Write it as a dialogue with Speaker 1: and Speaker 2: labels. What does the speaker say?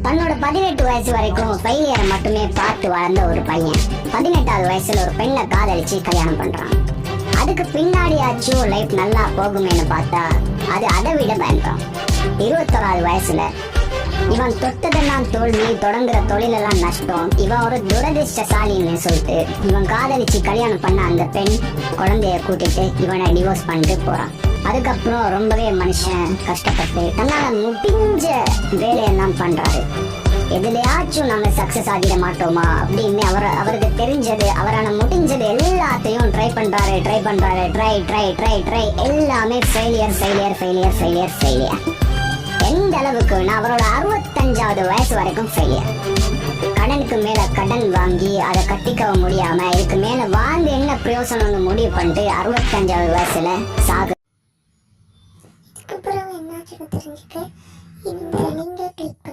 Speaker 1: தன்னோட 18 வயசு வரைக்கும் ஃபெயிலியரை மட்டுமே பார்த்து வளர்ந்த ஒரு பையன் 18வது வயசுல ஒரு பெண்ணை காதலிச்சு கல்யாணம் பண்றான். அதுக்கு பின்னாடியாச்சும் லைஃப் நல்லா போகுமேனு பார்த்தா அது அதை விட பயன்படும். 21வது வயசுல இவன் தொட்டதெல்லாம் தோல்வி, தொடங்குற தொழிலெல்லாம் நஷ்டம், இவன் ஒரு துரதிருஷ்டசாலின்னு சொல்லிட்டு இவன் காதலிச்சு கல்யாணம் பண்ண அந்த பெண் குழந்தைய கூட்டிட்டு இவனை டிவோர்ஸ் பண்ணிட்டு போறான். அதுக்கப்புறம் ரொம்பவே மனுஷன் கஷ்டப்பட்டு தன்னால முடிஞ்ச வேலையெல்லாம் பண்றாரு. எதுலயாச்சும் நாங்க சக்சஸ் ஆகிட மாட்டோமா அப்படின்னு அவருக்கு தெரிஞ்சது, அவரால் முடிஞ்சது எல்லாத்தையும் ட்ரை பண்றாரு. ட்ரை எல்லாமே ஃபெயிலியர். எந்த அளவுக்குன்னா அவரோட 65வது வயசு வரைக்கும் ஃபெயிலியர். கடனுக்கு மேல கடன் வாங்கி அதை கட்டிக்கவும் முடியாம இதுக்கு மேல வாழ்ந்து என்ன பிரயோசனம்னு முடிவு பண்ணிட்டு 65வது வயசுல சாகு.
Speaker 2: இதுக்கப்புறம் என்னாச்சுன்னு தெரிஞ்சுக்க இந்த லிங்கை கிளிக்